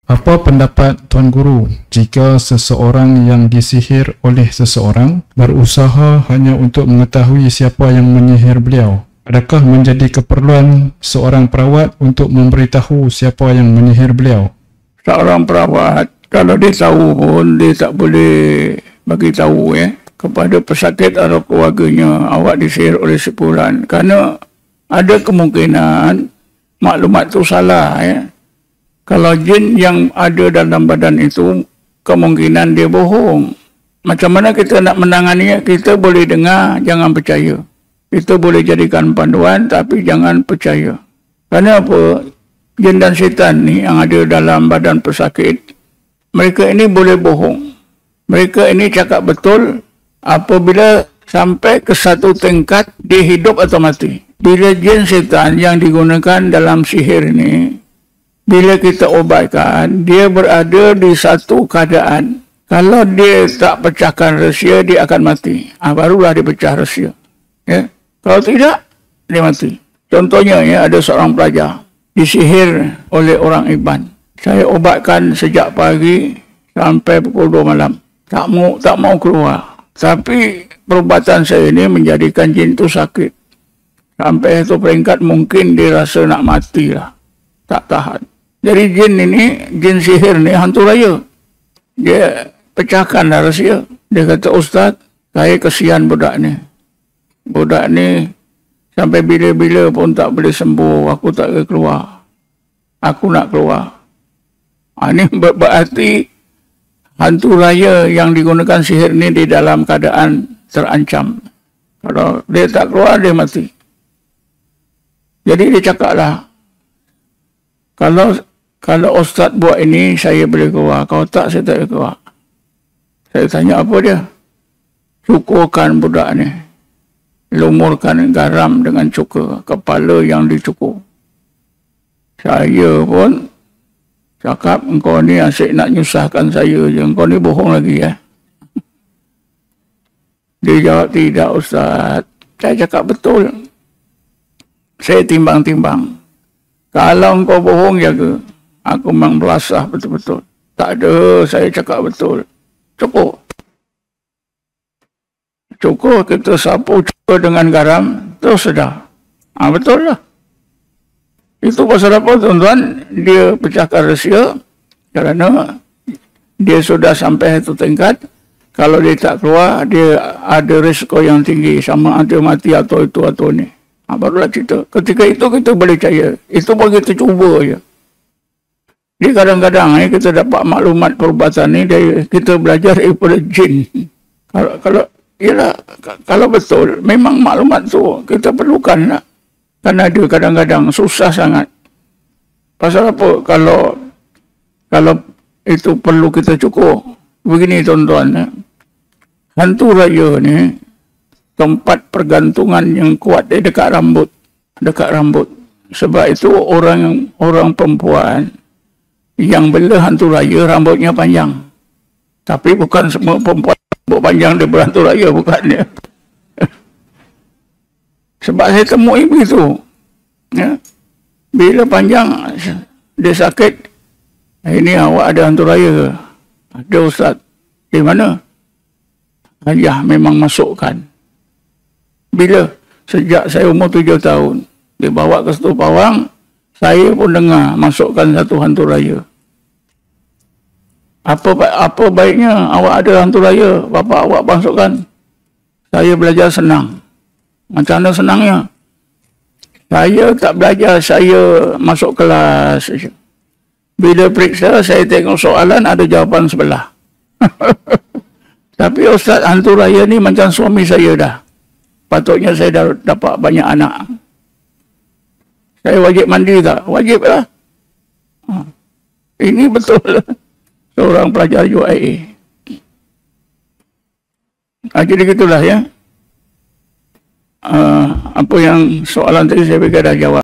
Apa pendapat Tuan Guru jika seseorang yang disihir oleh seseorang berusaha hanya untuk mengetahui siapa yang menyihir beliau? Adakah menjadi keperluan seorang perawat untuk memberitahu siapa yang menyihir beliau? Seorang perawat, kalau dia tahu pun, dia tak boleh bagi tahu kepada pesakit atau keluarganya, awak disihir oleh si fulan. Kerana ada kemungkinan maklumat tu salah. Kalau jin yang ada dalam badan itu, kemungkinan dia bohong. Macam mana kita nak menanganinya? Kita boleh dengar, jangan percaya. Kita boleh jadikan panduan, tapi jangan percaya. Kerana apa? Jin dan syaitan ni yang ada dalam badan pesakit, mereka ini boleh bohong. Mereka ini cakap betul apabila sampai ke satu tingkat dia hidup atau mati. Bila jin syaitan yang digunakan dalam sihir ini, bila kita obatkan, dia berada di satu keadaan. Kalau dia tak pecahkan rahsia, dia akan mati. Barulah dia pecah rahsia. Kalau tidak, dia mati. Contohnya, ada seorang pelajar disihir oleh orang Iban. Saya obatkan sejak pagi sampai pukul 2 malam. Tak mau keluar. Tapi perubatan saya ini menjadikan jin itu sakit. Sampai itu peringkat mungkin dia rasa nak mati lah. Tak tahan. Jadi jin ini, jin sihir ni hantu raya. Dia pecahkan rahsia. Dia kata, Ustaz, saya kesian budak ni. Budak ni sampai bila-bila pun tak boleh sembuh. Aku tak boleh keluar. Aku nak keluar. Ini berarti hantu raya yang digunakan sihir ni di dalam keadaan terancam. Kalau dia tak keluar, dia mati. Jadi dia cakaplah, kalau Ustaz buat ini, saya boleh keluar. Kalau tak, saya tak boleh keluar. Saya tanya apa dia? Cukurkan budak ni. Lumurkan garam dengan cuka. Kepala yang dicukur. Saya pun cakap, engkau ni asyik nak nyusahkan saya je. Engkau ni bohong lagi Dia jawab, tidak Ustaz. Saya cakap betul. Saya timbang-timbang. Kalau engkau bohong, jaga. Aku memang belasah betul-betul. Tak ada, saya cakap betul. Cukup. Cukup, kita sapu cukup dengan garam, terus sedar. Betul lah. Itu pasal apa, tuan-tuan? Dia pecahkan rahsia kerana dia sudah sampai satu tingkat. Kalau dia tak keluar, dia ada risiko yang tinggi. Sama ada mati atau itu atau ni. Barulah cerita. Ketika itu kita boleh percaya. Itu pun kita cuba je. Jadi kadang-kadang kita dapat maklumat perubatan ni, kita belajar daripada jin. Kalau betul, memang maklumat tu kita perlukan lah. Kerana ada kadang-kadang susah sangat. Pasal apa? Kalau itu perlu kita cukup. Begini tuan-tuan. Hantu raya ni, tempat pergantungan yang kuat dia dekat rambut. Dekat rambut. Sebab itu orang perempuan yang bela hantu raya rambutnya panjang. Tapi bukan semua perempuan rambut panjang dia berhantu raya, bukan dia. Sebab saya temui begitu. Bila panjang dia sakit, ini awak ada hantu raya ke? Ada Ustaz. Di mana? Ya, memang masukkan. Bila? Sejak saya umur 7 tahun. Dia bawa ke Setu Pawang, saya pun dengar masukkan satu hantu raya. Apa baiknya awak ada hantu raya, bapa awak masukkan? Saya belajar senang. Macam mana senangnya? Saya tak belajar, saya masuk kelas. Bila periksa, saya tengok soalan, ada jawapan sebelah. Tapi Ustaz, hantu raya ni macam suami saya dah. Patutnya saya dah dapat banyak anak. Saya wajib mandi tak? Wajib lah. Ini betul seorang pelajar UIA. Jadi gitulah ya. Apa yang soalan tadi saya berikan dah jawab.